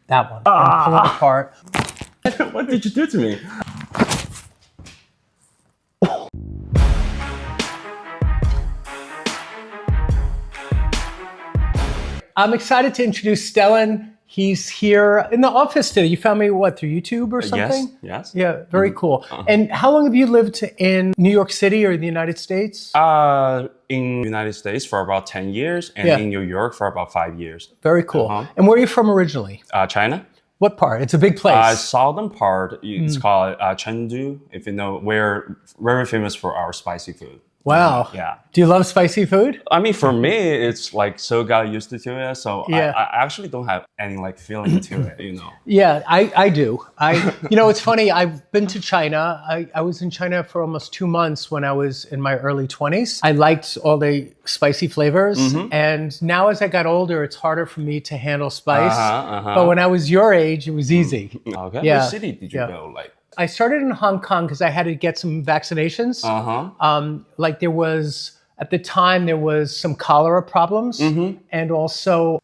that one, and pull it apart. What did you do to me? I'm excited to introduce Stellan. He's here in the office today. You found me, what, through YouTube or something? Yes. Yeah, very cool. And how long have you lived in New York City or the United States? In the United States for about 10 years and in New York for about 5 years. Very cool. And where are you from originally? China. What part? It's a big place. Southern part, it's called Chengdu. If you know, we're very famous for our spicy food. Wow. Yeah. Do you love spicy food? I mean, for me, it's like so got used to it. So Yeah. I actually don't have any like feeling to it, you know. Yeah, I do. It's funny. I've been to China. I was in China for almost 2 months when I was in my early 20s. I liked all the spicy flavors. And now as I got older, it's harder for me to handle spice. But when I was your age, it was easy. Okay. Yeah. Which city did you go? Like, I started in Hong Kong because I had to get some vaccinations. Like there was, at the time, there was some cholera problems and also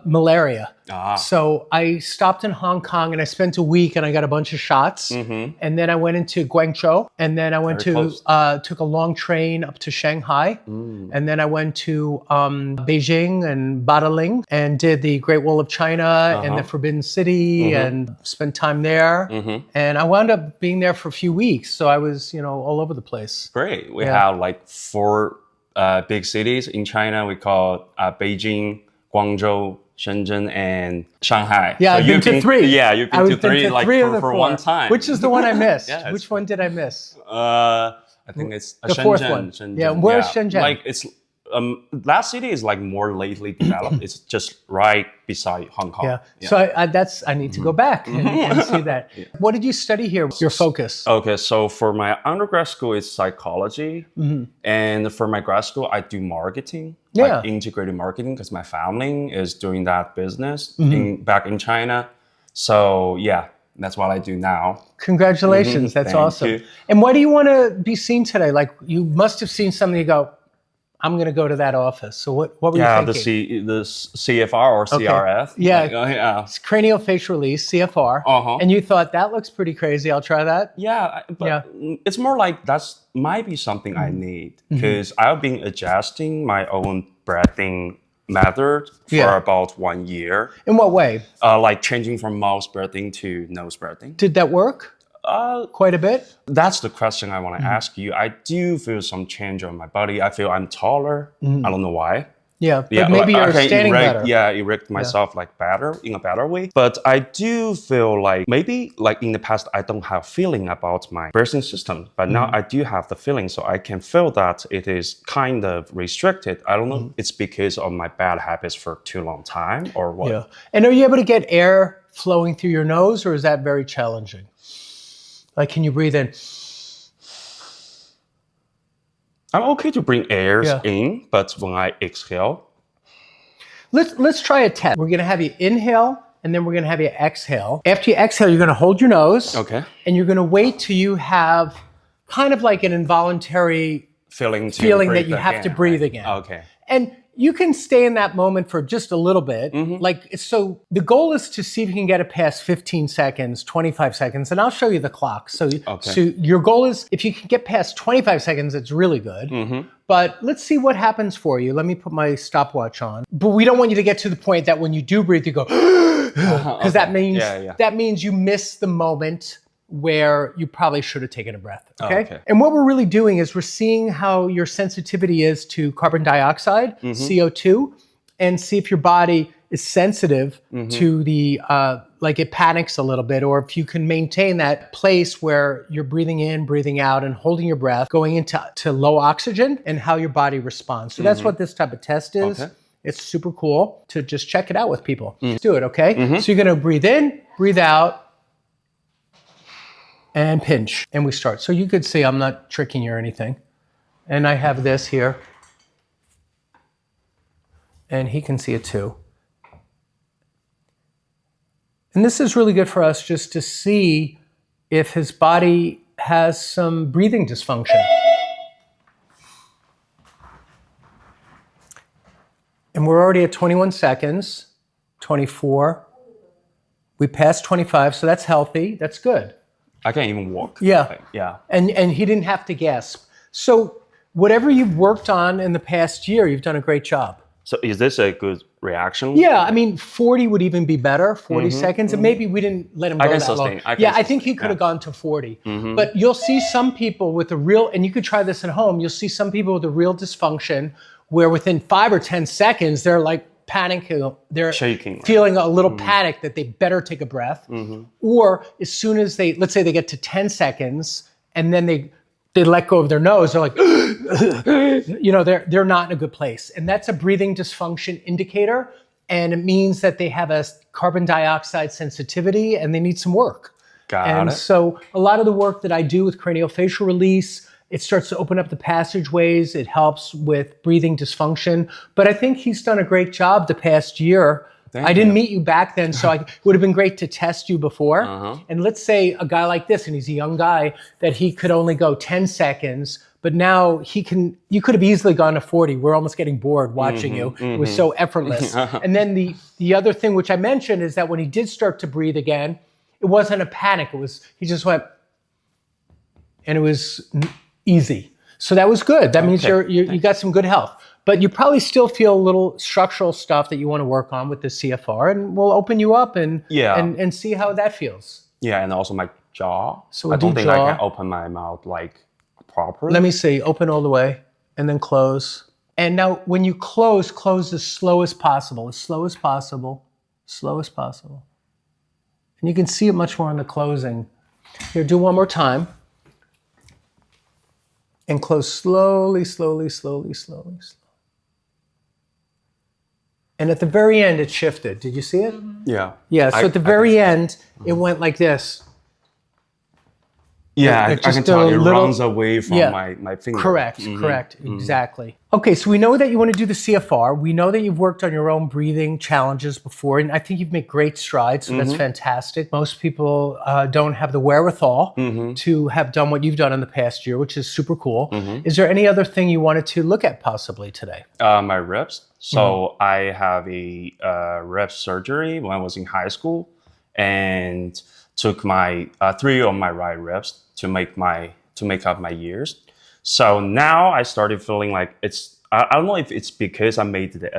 malaria. So I stopped in Hong Kong and I spent a week and I got a bunch of shots. And then I went into Guangzhou and then I went took a long train up to Shanghai. And then I went to Beijing and Badaling and did the Great Wall of China and the Forbidden City and spent time there. And I wound up being there for a few weeks. So I was, all over the place. Great. We have like 4 big cities in China. We call Beijing, Guangzhou, Shenzhen, and Shanghai. Yeah, so I've been to 3. Yeah, you've been to 3 like for one time. Which is the one I missed? Which one did I miss? I think it's the Shenzhen. 4th one. Shenzhen. Yeah, where's Shenzhen? Like it's that city is like more lately developed. It's just right beside Hong Kong. Yeah. So I need to go back and see that. What did you study here? Your focus? Okay, so for my undergrad school, it's psychology, and for my grad school, I do marketing, like integrated marketing, because my family is doing that business back in China. So yeah, that's what I do now. Congratulations, that's awesome. You. And why do you want to be seen today? Like you must have seen something. You go, I'm going to go to that office. So what were you thinking? The CFR or CRF. Yeah. It's Cranial Facial Release, CFR. And you thought, that looks pretty crazy. I'll try that. Yeah, but it's more like that's might be something I need, because I've been adjusting my own breathing method for about 1 year. In what way? Like changing from mouth breathing to nose breathing. Did that work? Quite a bit? That's the question I want to ask you. I do feel some change on my body. I feel I'm taller. I don't know why. Yeah, but maybe you're standing better. Yeah, erect myself like better, in a better way. But I do feel like maybe like in the past, I don't have feeling about my breathing system. But now I do have the feeling, so I can feel that it is kind of restricted. I don't know, it's because of my bad habits for too long time or what. Yeah. And are you able to get air flowing through your nose, or is that very challenging? Like, can you breathe in? I'm okay to bring air in, but when I exhale. Let's try a test. We're going to have you inhale, and then we're going to have you exhale. After you exhale, you're going to hold your nose. Okay. And you're going to wait till you have kind of like an involuntary feeling that you have to breathe again. Okay. And you can stay in that moment for just a little bit. So the goal is to see if you can get it past 15 seconds, 25 seconds, and I'll show you the clock. So your goal is, if you can get past 25 seconds, it's really good. But let's see what happens for you. Let me put my stopwatch on. But we don't want you to get to the point that when you do breathe, you go, because that means you miss the moment where you probably should have taken a breath, okay? And what we're really doing is we're seeing how your sensitivity is to carbon dioxide, CO2, and see if your body is sensitive to the, like it panics a little bit, or if you can maintain that place where you're breathing in, breathing out, and holding your breath, going into low oxygen, and how your body responds. So that's what this type of test is. It's super cool to just check it out with people. Let's do it, okay? So you're gonna breathe in, breathe out, and pinch, and we start. So you could see I'm not tricking you or anything. And I have this here. And he can see it too. And this is really good for us just to see if his body has some breathing dysfunction. And we're already at 21 seconds, 24, We passed 25, so that's healthy. That's good. I can't even walk. Yeah. Yeah. And he didn't have to gasp. So whatever you've worked on in the past year, you've done a great job. So is this a good reaction? Yeah, I mean, 40 would even be better, 40 seconds. And maybe we didn't let him go that long. I think he could have gone to 40. But you'll see some people with a real, and you could try this at home, you'll see some people with a real dysfunction where within 5 or 10 seconds, they're like panicking. They're shaking, feeling a little panic that they better take a breath. Or as soon as let's say they get to 10 seconds and then they let go of their nose, they're like, they're not in a good place. And that's a breathing dysfunction indicator. And it means that they have a carbon dioxide sensitivity and they need some work. Got it. So a lot of the work that I do with cranial facial release, it starts to open up the passageways. It helps with breathing dysfunction. But I think he's done a great job the past year. I didn't meet you back then, so it would have been great to test you before. And let's say a guy like this, and he's a young guy, that he could only go 10 seconds, but now you could have easily gone to 40. We're almost getting bored watching you. It was so effortless. And then the other thing which I mentioned is that when he did start to breathe again, it wasn't a panic. He just went, and it was easy. So that was good. That means you got some good health. But you probably still feel a little structural stuff that you want to work on with the CFR, and we'll open you up and see how that feels. Yeah, and also my jaw. So I don't think I can open my mouth like properly. Let me see. Open all the way and then close. And now when you close as slow as possible, slow as possible. And you can see it much more in the closing. Here, do one more time. And close slowly. And at the very end, it shifted. Did you see it? Yeah. Yeah, so at the very end, it went like this. Yeah, I can tell it runs away from my finger. Correct, exactly. Okay, so we know that you want to do the CFR. We know that you've worked on your own breathing challenges before, and I think you've made great strides, so that's fantastic. Most people don't have the wherewithal to have done what you've done in the past year, which is super cool. Is there any other thing you wanted to look at possibly today? My ribs. So I have a rib surgery when I was in high school, and took my 3 of my right ribs to make up my ears. So now I started feeling like I don't know if it's because I made the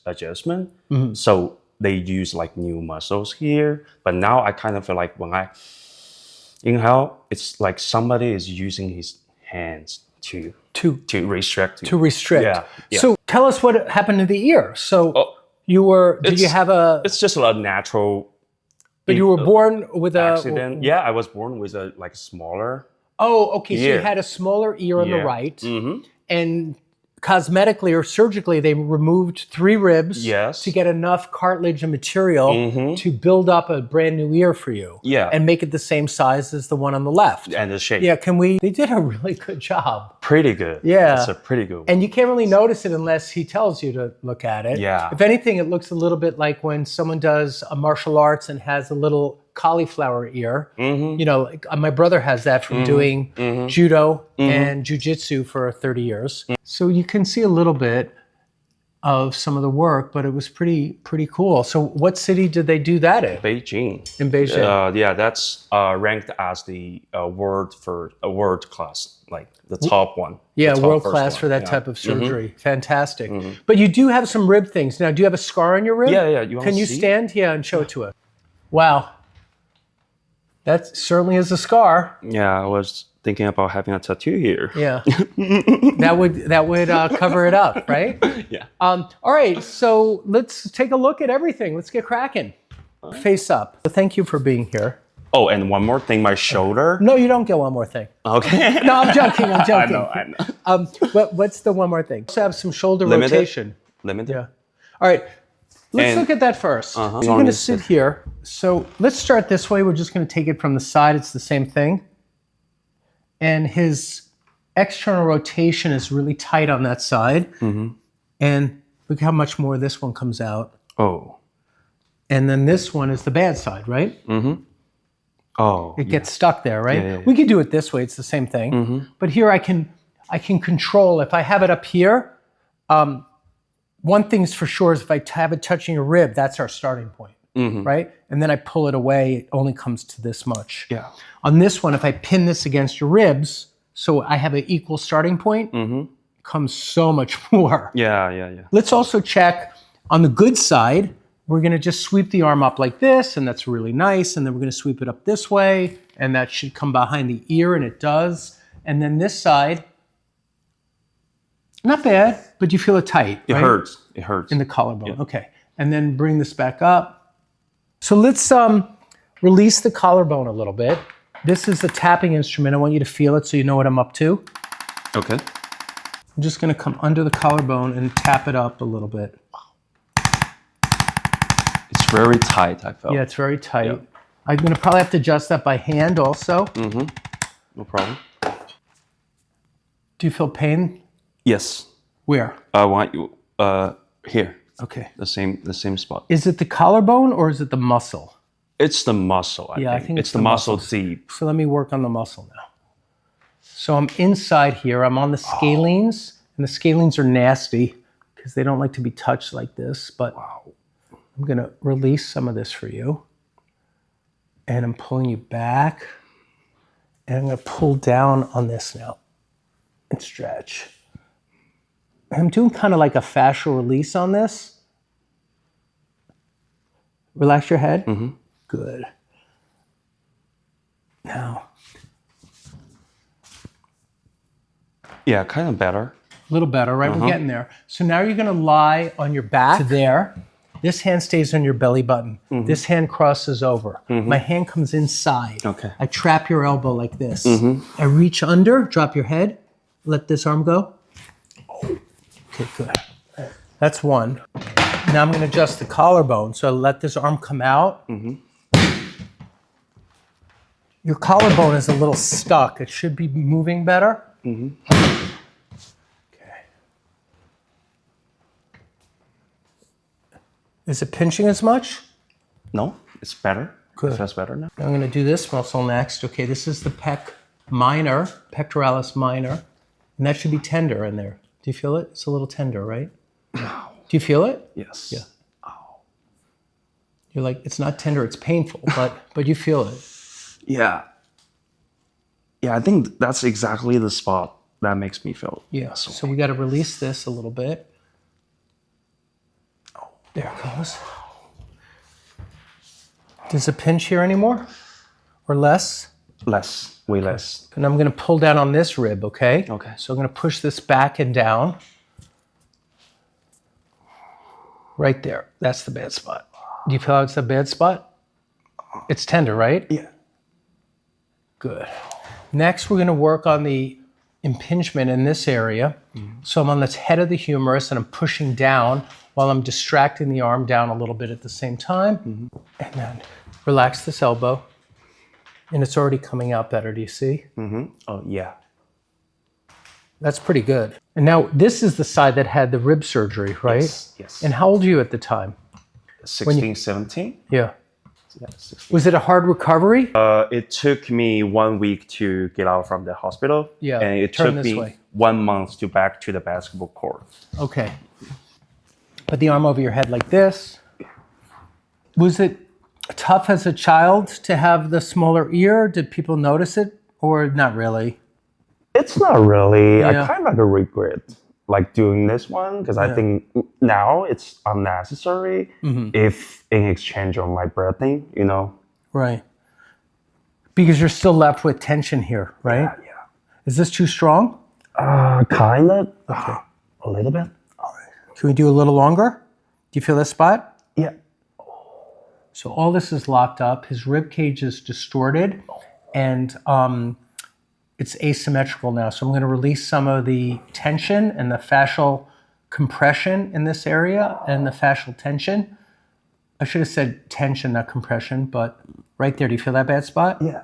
adjustment. So they use like new muscles here. But now I kind of feel like when I inhale, it's like somebody is using his hands to restrict. To restrict. Yeah. So tell us what happened to the ear. So did you have It's just a natural. But you were born with an accident. Yeah, I was born with a smaller. Oh, okay. Ear. So you had a smaller ear on the right, and cosmetically or surgically, they removed 3 ribs to get enough cartilage and material to build up a brand new ear for you. Yeah, and make it the same size as the one on the left. And the shape. Yeah, they did a really good job. Pretty good. Yeah. It's a pretty good one. And you can't really notice it unless he tells you to look at it. Yeah. If anything, it looks a little bit like when someone does a martial arts and has a little cauliflower ear. Like my brother has that from doing judo and jujitsu for 30 years. So you can see a little bit of some of the work, but it was pretty cool. So what city did they do that in? Beijing. In Beijing. Yeah, that's ranked as the world class, like the top one. Yeah, world class for that type of surgery. Fantastic. But you do have some rib things. Now, do you have a scar on your rib? Yeah. Can you stand? Yeah, and show it to us. Wow. That certainly is a scar. Yeah, I was thinking about having a tattoo here. Yeah, that would cover it up, right? Yeah. All right, so let's take a look at everything. Let's get cracking. Face up. Thank you for being here. Oh, and one more thing, my shoulder. No, you don't get one more thing. Okay. No, I'm joking. I know. But what's the one more thing? Also have some shoulder rotation. Limited. Yeah. All right. Let's look at that first. So you're going to sit here. So let's start this way. We're just going to take it from the side. It's the same thing. And his external rotation is really tight on that side. And look how much more this one comes out. Oh. And then this one is the bad side, right? Oh. It gets stuck there, right? Yeah. We could do it this way. It's the same thing. But here I can control. If I have it up here, one thing's for sure is if I have it touching a rib, that's our starting point. right? And then I pull it away, it only comes to this much. Yeah. On this one, if I pin this against your ribs, so I have an equal starting point, it comes so much more. Yeah. Let's also check on the good side. We're gonna just sweep the arm up like this, and that's really nice. And then we're gonna sweep it up this way, and that should come behind the ear, and it does. And then this side, not bad, but you feel it tight, It right? hurts. It hurts. In the collarbone, okay. And then bring this back up. So let's release the collarbone a little bit. This is the tapping instrument. I want you to feel it so you know what I'm up to. Okay. I'm just gonna come under the collarbone and tap it up a little bit. It's very tight, I felt. Yeah, it's very tight. Yeah. I'm gonna probably have to adjust that by hand also. No problem. Do you feel pain? Yes. Where? I want you here. Okay. The same spot. Is it the collarbone or is it the muscle? It's the muscle, I think. It's the muscle deep. So let me work on the muscle now. So I'm inside here. I'm on the scalenes, and the scalenes are nasty because they don't like to be touched like this, but I'm gonna release some of this for you. And I'm pulling you back, and I'm gonna pull down on this now and stretch. And I'm doing kind of like a fascial release on this. Relax your head. Good. Now. Yeah, kind of better. A little better, right? We're getting there. So now you're gonna lie on your back to there. This hand stays on your belly button. This hand crosses over. My hand comes inside. Okay. I trap your elbow like this. I reach under, drop your head, let this arm go. Okay, good. That's one. Now I'm gonna adjust the collarbone. So let this arm come out. Your collarbone is a little stuck. It should be moving better. Okay. Is it pinching as much? No, it's better. Good. It feels better now. I'm going to do this muscle next. Okay, this is the pectoralis minor, and that should be tender in there. Do you feel it? It's a little tender, right? No. Do you feel it? Yes. Yeah. You're like, it's not tender, it's painful, but you feel it. Yeah. Yeah, I think that's exactly the spot that makes me feel. Yeah. So we got to release this a little bit. There it goes. Does it pinch here anymore? Or less? Less, way less. And I'm going to pull down on this rib, okay? Okay. So I'm going to push this back and down. Right there. That's the bad spot. Do you feel how it's a bad spot? It's tender, right? Yeah. Good. Next, we're going to work on the impingement in this area. So I'm on the head of the humerus and I'm pushing down while I'm distracting the arm down a little bit at the same time. And then relax this elbow. And it's already coming out better. Do you see? Oh, yeah. That's pretty good. And now this is the side that had the rib surgery, right? Yes. And how old are you at the time? 16, 17? Yeah. Yeah, 16. Was it a hard recovery? It took me 1 week to get out from the hospital. Yeah, And it turn took this me way. 1 month to back to the basketball court. Okay. Put the arm over your head like this. Was it tough as a child to have the smaller ear? Did people notice it or not really? It's not really. Yeah. I kind of like a regret like doing this one because I think now it's unnecessary if in exchange of my breathing, you know. Right. Because you're still left with tension here, right? Yeah. Is this too strong? Kind of. Okay. A little bit. All right. Can we do a little longer? Do you feel this spot? Yeah. So all this is locked up. His rib cage is distorted and it's asymmetrical now. So I'm going to release some of the tension and the fascial compression in this area and the fascial tension. I should have said tension, not compression, but right there. Do you feel that bad spot? Yeah.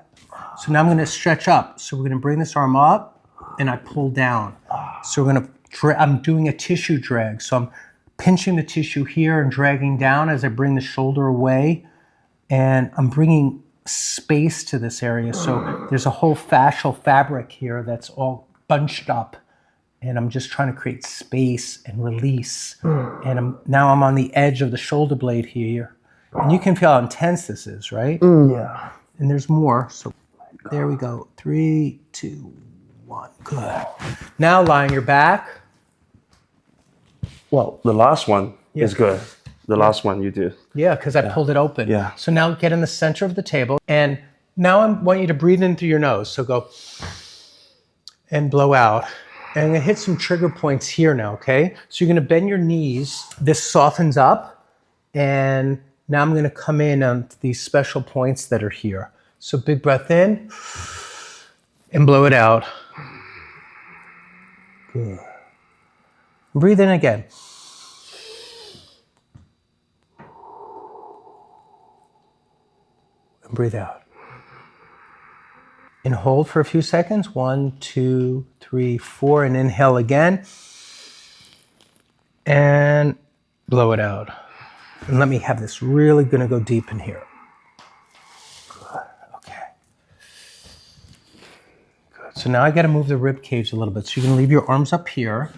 So now I'm going to stretch up. So we're going to bring this arm up and I pull down. So we're going to, I'm doing a tissue drag. So I'm pinching the tissue here and dragging down as I bring the shoulder away. And I'm bringing space to this area. So there's a whole fascial fabric here that's all bunched up. And I'm just trying to create space and release. And now I'm on the edge of the shoulder blade here. And you can feel how intense this is, right? Yeah. And there's more. So there we go. 3, 2, 1. Good. Now lie on your back. Well, the last one is good. The last one you do. Yeah, because I pulled it open. Yeah. So now get in the center of the table. And now I want you to breathe in through your nose. So go and blow out. And I'm going to hit some trigger points here now, okay? So you're going to bend your knees. This softens up. And now I'm going to come in on these special points that are here. So big breath in and blow it out. Good. Breathe in again. And breathe out. And hold for a few seconds. 1, 2, 3, 4. And inhale again. And blow it out. And let me have this really going to go deep in here. Good. Okay. Good. So now I got to move the rib cage a little bit. So you're going to leave your arms up here.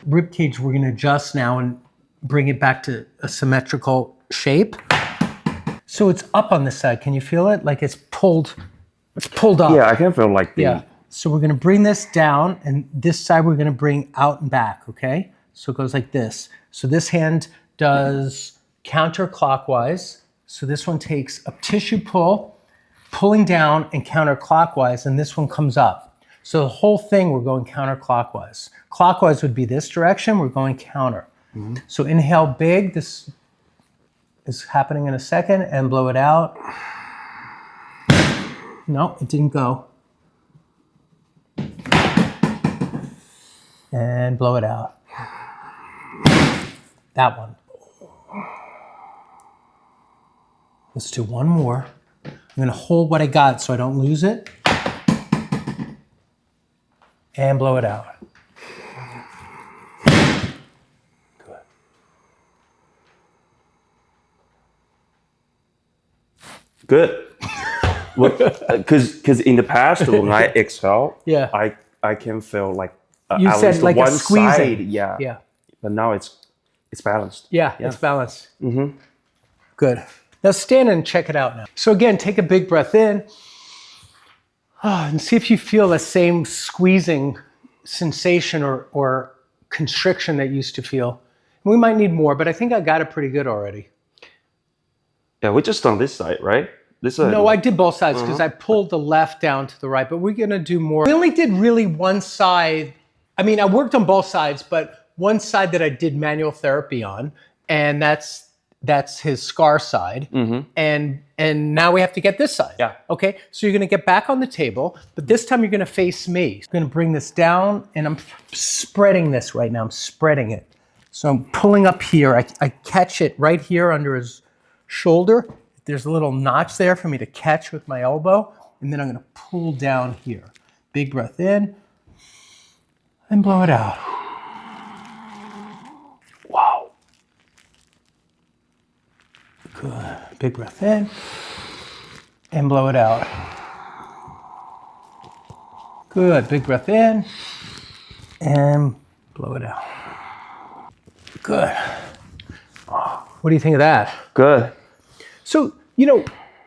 Rib cage, we're going to adjust now and bring it back to a symmetrical shape. So it's up on this side. Can you feel it? Like it's pulled up. Yeah, I can feel like the... Yeah. So we're going to bring this down, and this side we're going to bring out and back, okay? So it goes like this. So this hand does counterclockwise. So this one takes a tissue pull, pulling down and counterclockwise, and this one comes up. So the whole thing, we're going counterclockwise. Clockwise would be this direction, we're going counter. Mm-hmm. So inhale big, this is happening in a second, and blow it out. No, it didn't go. And blow it out. That one. Let's do one more. I'm gonna hold what I got so I don't lose it. And blow it out. Good. Good. Because in the past, when I exhale, I can feel like you at said least like one a squeezing. side. Yeah. Yeah. But now it's balanced. Yeah, it's balanced. Mm-hmm. Good. Now stand and check it out now. So again, take a big breath in. And see if you feel the same squeezing sensation or constriction that you used to feel. We might need more, but I think I got it pretty good already. Yeah, we're just on this side, right? This side. No, I did both sides because I pulled the left down to the right, but we're gonna do more. We only did really one side. I mean, I worked on both sides, but one side that I did manual therapy on, and that's his scar side. Mm-hmm. And now we have to get this side. Yeah. Okay, so you're gonna get back on the table, but this time you're gonna face me. I'm gonna bring this down, and I'm spreading this right now. I'm spreading it. So I'm pulling up here. I catch it right here under his shoulder. There's a little notch there for me to catch with my elbow, and then I'm gonna pull down here. Big breath in, and blow it out. Wow. Good. Big breath in, and blow it out. Good. Big breath in, and blow it out. Good. What do you think of that? Good. So, you know,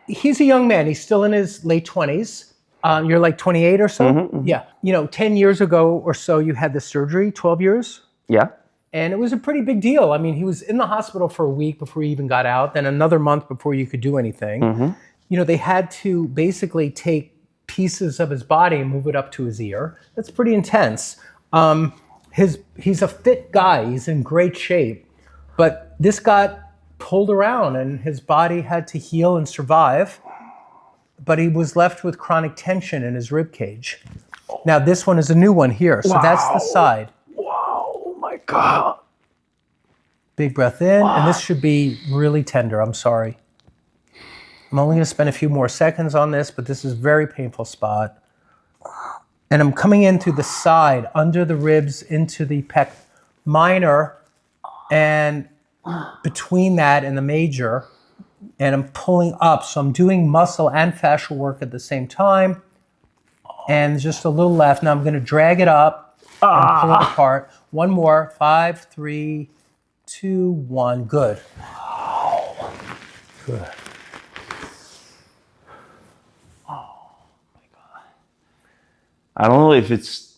he's a young man. He's still in his late 20s. You're like 28 or so? Mm-hmm, mm-hmm. Yeah. You know, 10 years ago or so, you had the surgery, 12 years? Yeah. And it was a pretty big deal. I mean, he was in the hospital for a week before he even got out, then another month before you could do anything. Mm-hmm. You know, they had to basically take pieces of his body and move it up to his ear. That's pretty intense. He's a fit guy. He's in great shape. But this got pulled around and his body had to heal and survive. But he was left with chronic tension in his rib cage. Now this one is a new one here. So that's the side. Wow, oh my God. Big breath in, and this should be really tender. I'm sorry. I'm only gonna spend a few more seconds on this, but this is a very painful spot. And I'm coming in through the side, under the ribs, into the pec minor, and between that and the major, and I'm pulling up. So I'm doing muscle and fascial work at the same time. And just a little left. Now I'm gonna drag it up and pull it apart. One more, 5, 3, 2, 1, good. Good. I don't know if it's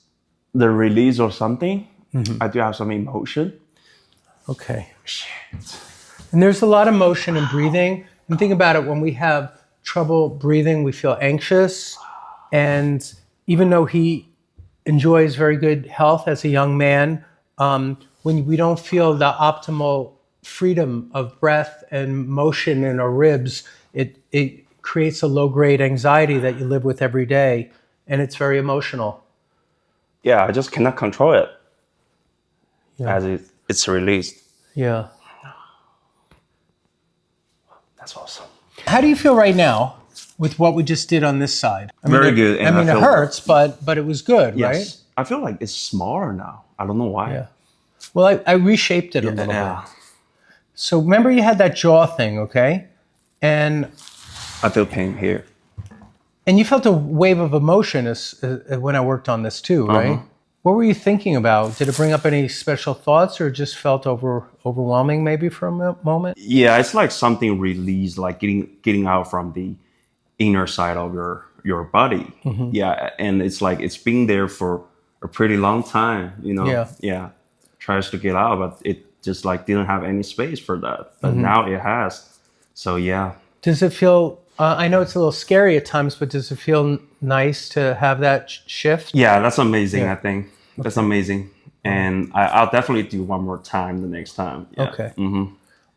the release or something. I do have some emotion. Okay. Shit. And there's a lot of motion in breathing. And think about it, when we have trouble breathing, we feel anxious. And even though he enjoys very good health as a young man, when we don't feel the optimal freedom of breath and motion in our ribs, it creates a low-grade anxiety that you live with every day, and it's very emotional. Yeah, I just cannot control it Yeah. as it's released. Yeah. That's awesome. How do you feel right now with what we just did on this side? Very good. I mean, it hurts, but it was good, right? Yes. I feel like it's smaller now. I don't know why. Yeah. Well, I reshaped it a little bit. So remember you had that jaw thing, okay? And I feel pain here. you felt a wave of emotion when I worked on this too, right? What were you thinking about? Did it bring up any special thoughts, or just felt overwhelming maybe for a moment? Yeah, it's like something released, like getting out from the inner side of your body. Yeah, and it's like it's been there for a pretty long time, you know. Yeah. Tries to get out, but it just like didn't have any space for that. But now it has. So yeah. Does it feel? I know it's a little scary at times, but does it feel nice to have that shift? Yeah, that's amazing. I think that's amazing, and I'll definitely do one more time the next time. Yeah. Okay.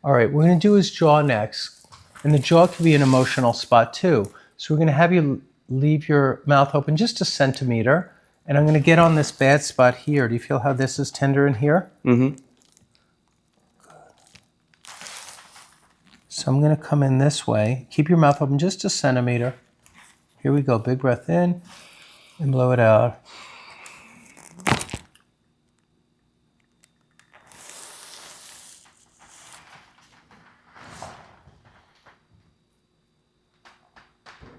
All right, we're going to do his jaw next, and the jaw can be an emotional spot too. So we're going to have you leave your mouth open just a centimeter, and I'm going to get on this bad spot here. Do you feel how this is tender in here? Good. So I'm going to come in this way. Keep your mouth open just a centimeter. Here we go. Big breath in and blow it out.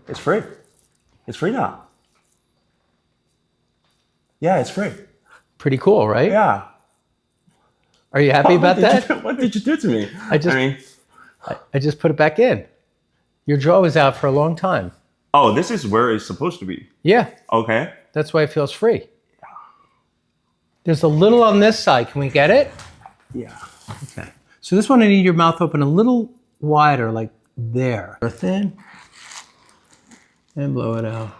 It's free. It's free now. Yeah, it's free. Pretty cool, right? Yeah. Are you happy about that? What did you do to me? I just put it back in. Your jaw was out for a long time. Oh, this is where it's supposed to be. Yeah. Okay. That's why it feels free. There's a little on this side. Can we get it? Yeah. Okay. So this one, I need your mouth open a little wider, like there. Breath in and blow it out.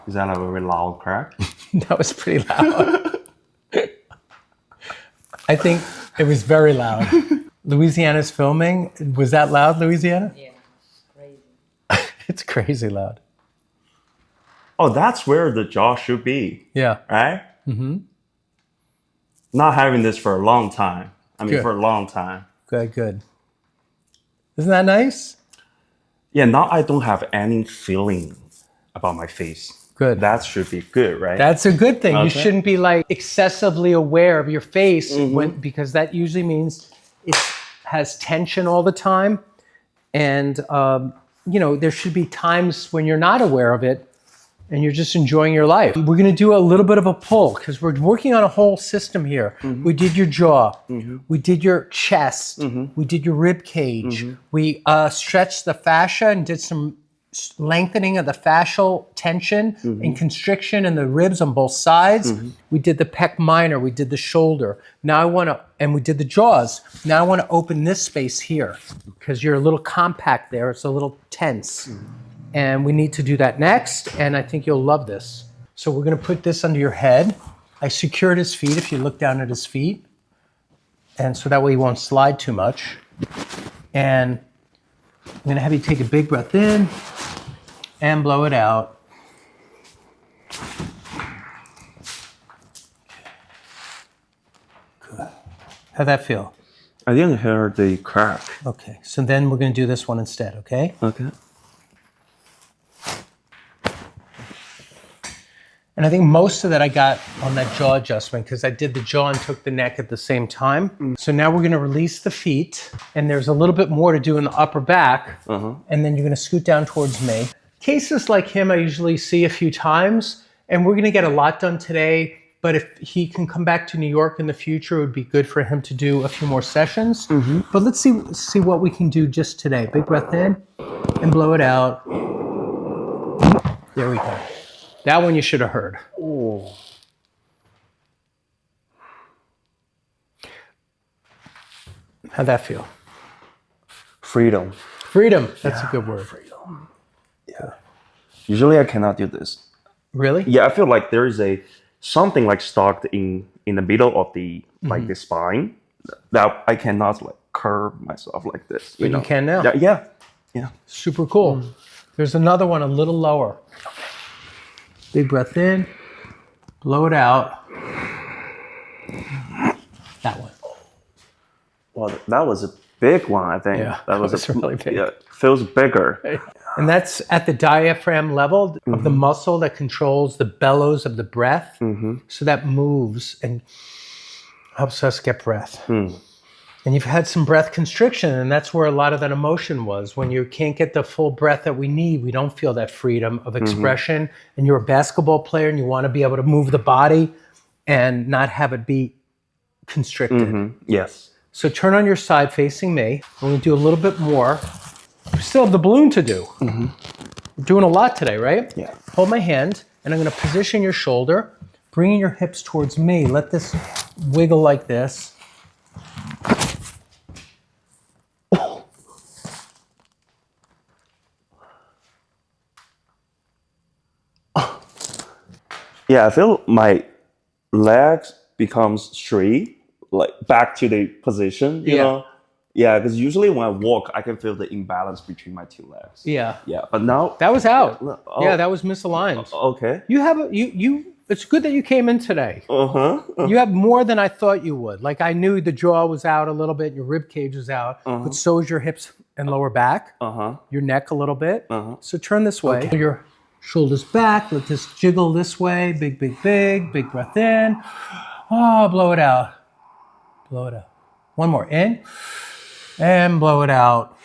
Is that a very loud crack? That was pretty loud. I think it was very loud. Louisiana's filming. Was that loud, Louisiana? Yeah, it's crazy. It's crazy loud. Oh, that's where the jaw should be. Yeah. Right? Not having this for a long time. Good. For a long time. Good. Isn't that nice? Yeah, now I don't have any feeling about my face. Good. That should be good, right? That's a good thing. Okay. You shouldn't be like excessively aware of your face because that usually means it has tension all the time. And, there should be times when you're not aware of it and you're just enjoying your life. We're going to do a little bit of a pull because we're working on a whole system here. We did your jaw. We did your chest. We did your rib cage. We stretched the fascia and did some lengthening of the fascial tension and constriction in the ribs on both sides. We did the pec minor, we did the shoulder. And we did the jaws. Now I want to open this space here because you're a little compact there. It's a little tense. And we need to do that next. And I think you'll love this. So we're going to put this under your head. I secured his feet if you look down at his feet. And so that way he won't slide too much. And I'm going to have you take a big breath in and blow it out. Good. How'd that feel? I didn't hear the crack. Okay, so then we're going to do this one instead, okay? Okay. And I think most of that I got on that jaw adjustment because I did the jaw and took the neck at the same time. So now we're going to release the feet, and there's a little bit more to do in the upper back, and then you're going to scoot down towards me. Cases like him I usually see a few times, and we're going to get a lot done today but if he can come back to New York in the future, it would be good for him to do a few more sessions. But let's see what we can do just today. Big breath in and blow it out. There we go. That one you should have heard. Oh. How'd that feel? Freedom. Freedom. That's a good word. Freedom. Yeah. Usually I cannot do this. Really? Yeah, I feel like there is something like stuck in the middle of the like the spine that I cannot like curve myself like this. But you can now. Yeah. Super cool. There's another one a little lower. Big breath in, blow it out. That one. Well, that was a big one, I think. Yeah, that was really big. Yeah, feels bigger. And that's at the diaphragm level of the muscle that controls the bellows of the breath. So that moves and helps us get breath. And you've had some breath constriction, and that's where a lot of that emotion was. When you can't get the full breath that we need, we don't feel that freedom of expression. And you're a basketball player and you want to be able to move the body and not have it be constricted. Yes. So turn on your side facing me. We're going to do a little bit more. We still have the balloon to do. We're doing a lot today, right? Yeah. Hold my hand, and I'm going to position your shoulder, bringing your hips towards me. Let this wiggle like this. Yeah, I feel my legs becomes straight, like back to the position, you know? Yeah, because usually when I walk, I can feel the imbalance between my two legs. Yeah. Yeah, but now... That was out. Yeah, That was misaligned. Okay. You have it's good that you came in today. You have more than I thought you would. Like I knew the jaw was out a little bit, your rib cage was out, but so is your hips and lower back, your neck a little bit. So turn this way. Okay. Your shoulders back, let this jiggle this way, big breath in. Oh, blow it out. Blow it out. One more, in, and blow it out.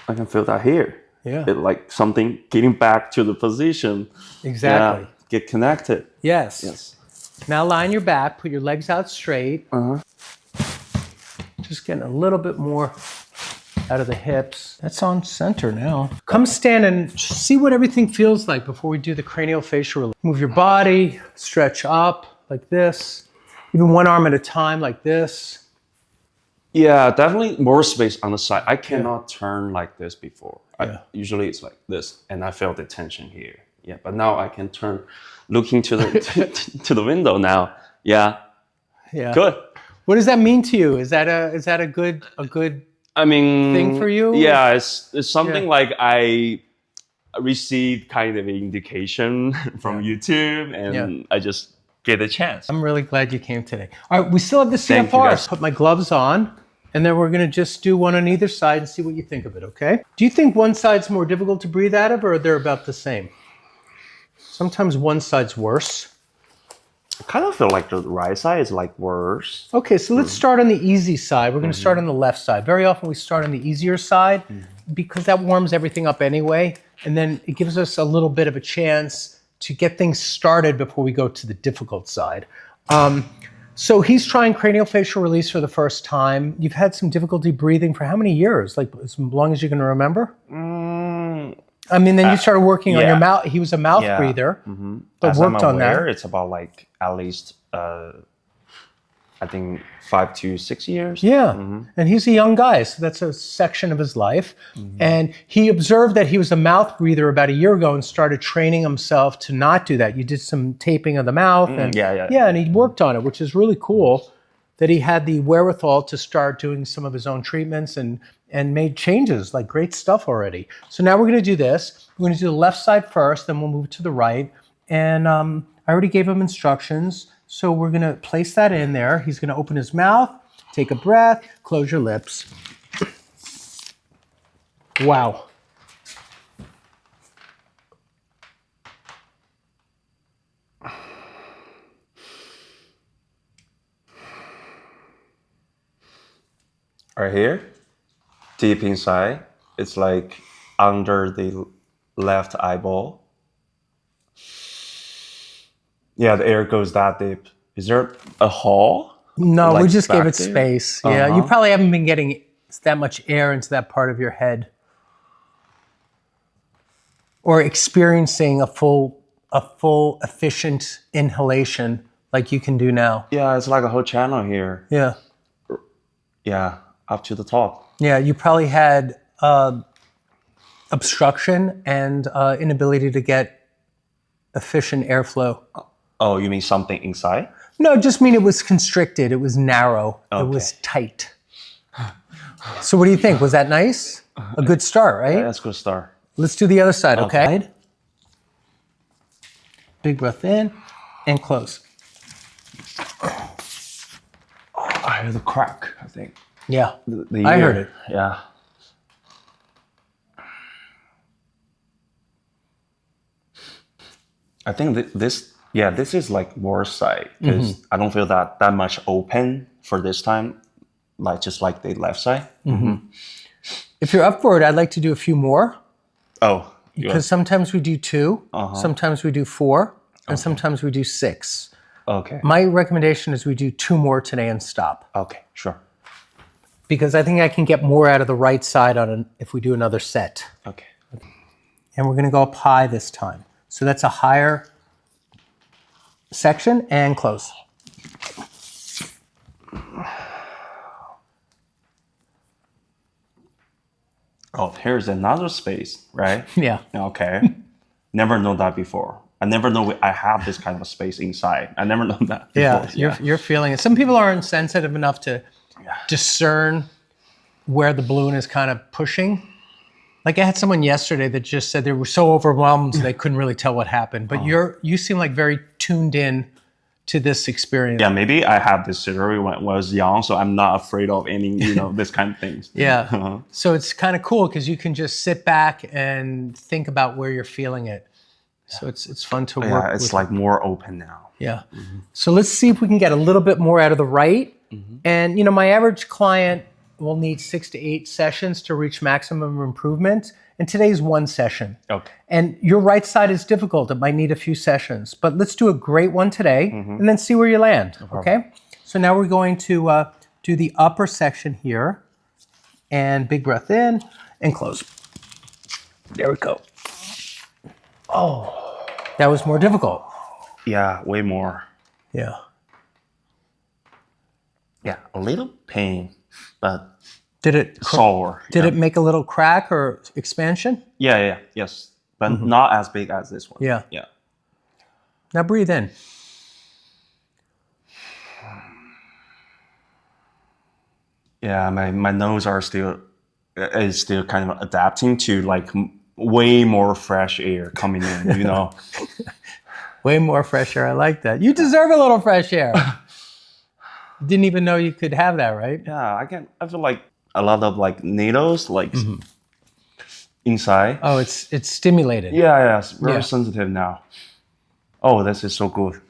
I can feel that here. Yeah. It like something getting back to the position. Exactly. Yeah, get connected. Yes. Now lie on your back, put your legs out straight. Just getting a little bit more out of the hips. That's on center now. Come stand and see what everything feels like before we do the cranial facial release. Move your body, stretch up like this. Even one arm at a time like this. Yeah, definitely more space on the side. I cannot turn like this before. Usually it's like this, and I feel the tension here. Yeah, but now I can turn, looking to the to the window now. Yeah. Good. What does that mean to you? Is that a good I mean, thing for you? Yeah, it's something like I received kind of an indication from YouTube, and I just get a chance. I'm really glad you came today. All right, we still have the Thank you, CFRs. guys. Put my gloves on, and then we're gonna just do one on either side and see what you think of it, okay? Do you think one side's more difficult to breathe out of, or they're about the same? Sometimes one side's worse. I kind of feel like the right side is like worse. Okay, so let's start on the easy side. We're gonna start on the left side. Very often we start on the easier side because that warms everything up anyway, and then it gives us a little bit of a chance to get things started before we go to the difficult side. So he's trying cranial facial release for the first time. You've had some difficulty breathing for how many years? Like as long as you can remember? I mean, then you started working on your mouth. He was a mouth breather, but As worked I'm on aware, that. it's about like at least, I think 5 to 6 years. Yeah, and he's a young guy, so that's a section of his life. And he observed that he was a mouth breather about a year ago and started training himself to not do that. You did some taping of the mouth. And, and he worked on it, which is really cool that he had the wherewithal to start doing some of his own treatments and made changes, like great stuff already. So now we're going to do this. We're going to do the left side first, then we'll move to the right. And I already gave him instructions. So we're going to place that in there. He's going to open his mouth, take a breath, close your lips. Wow. Right here, deep inside, it's like under the left eyeball. Yeah, the air goes that deep. Is there a hole? No, Like we just gave back it there? space. Yeah, you probably haven't been getting that much air into that part of your head, or experiencing a full efficient inhalation like you can do now. Yeah, it's like a whole channel here. Yeah. Yeah, up to the top. Yeah, you probably had obstruction and inability to get efficient airflow. Oh, you mean something inside? No, just mean it was constricted. It was narrow. It was tight. So what do you think? Was that nice? A good start, right? Yeah, that's a good start. Let's do the other side, okay? Big breath in and close. I heard the crack, I think. Yeah, The I ear. heard it. Yeah. I think this is like worse side because I don't feel that much open for this time, like just like the left side. If you're up for it, I'd like to do a few more Oh, because sometimes we do 2, sometimes we do 4, and sometimes we do 6. okay. My recommendation is we do 2 more today and stop, Okay, sure. because I think I can get more out of the right side if we do another set. Okay. And we're going to go up high this time. So that's a higher section and close. Oh, here's another space, right? Yeah. Okay. Never known that before. I never know I have this kind of space inside. I never known that before. Yeah, you're feeling it. Some people aren't sensitive enough to discern where the balloon is kind of pushing. Like I had someone yesterday that just said they were so overwhelmed they couldn't really tell what happened. But you seem like very tuned in to this experience. Yeah, maybe I had this surgery when I was young, so I'm not afraid of any, this kind of things. Yeah. So it's kind of cool because you can just sit back and think about where you're feeling it. So it's fun to work with. Yeah, it's like more open now. Yeah. So let's see if we can get a little bit more out of the right. And, my average client will need 6 to 8 sessions to reach maximum improvement. And today's 1 session. Okay. And your right side is difficult. It might need a few sessions. But let's do a great one today and then see where you land. Okay? So now we're going to do the upper section here. And big breath in and close. There we go. Oh, that was more difficult. Yeah, way more. Yeah. Yeah, a little pain, but Did it sore. it make a little crack or expansion? Yes, but not as big as this one. Yeah. Yeah. Now breathe in. Yeah, my nose is still kind of adapting to like way more fresh air coming in, Way more fresh air. I like that. You deserve a little fresh air. Didn't even know you could have that, right? Yeah, I feel like a lot of like needles inside. Oh, it's stimulated. Yeah, it's very sensitive now. Oh, this is so good.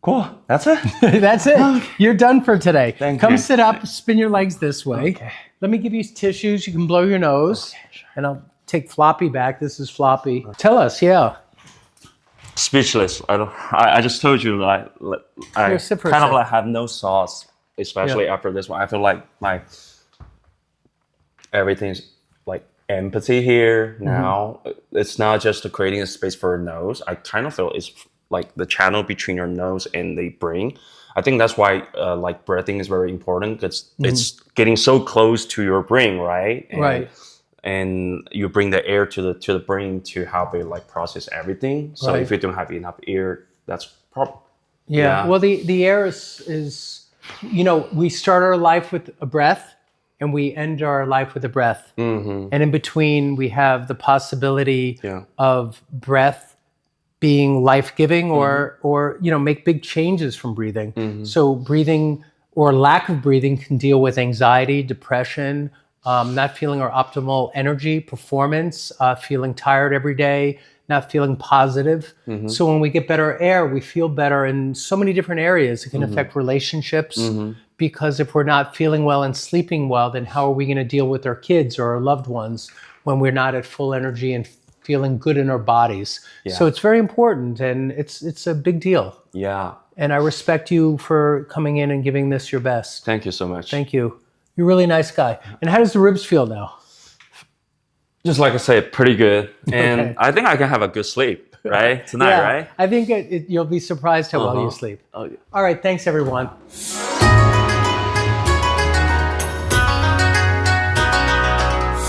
Cool. That's it. That's it. You're done for today. Thank Come you. sit up, spin your legs this way. Okay. Let me give you tissues. You can blow your nose. Okay, sure. And I'll take Floppy back. This is Floppy. Tell us, yeah. Speechless. I just told you I Here, sit for a kind of sec. like have no sauce, especially after this one. I feel like everything's like empathy here now. It's not just creating a space for your nose. I kind of feel it's like the channel between your nose and the brain. I think that's why like breathing is very important because it's getting so close to your brain, right? Right. And you bring the air to the brain to help it like process everything. So Right. if you don't have enough air, that's problem. Yeah. Well, the air is, we start our life with a breath and we end our life with a breath. And in between, we have the possibility of breath being life-giving or make big changes from breathing. So breathing or lack of breathing can deal with anxiety, depression, not feeling our optimal energy, performance, feeling tired every day, not feeling positive. So when we get better air, we feel better in so many different areas. It can affect relationships because if we're not feeling well and sleeping well, then how are we going to deal with our kids or our loved ones when we're not at full energy and feeling good in our bodies? Yeah. So it's very important, and it's a big deal. Yeah. And I respect you for coming in and giving this your best. Thank you so much. Thank you. You're a really nice guy. And how does the ribs feel now? Just like I said, pretty good. And Okay. I think I can have a good sleep, right? Tonight, Yeah, right? I think you'll be surprised how well you sleep. Okay. All right, thanks everyone.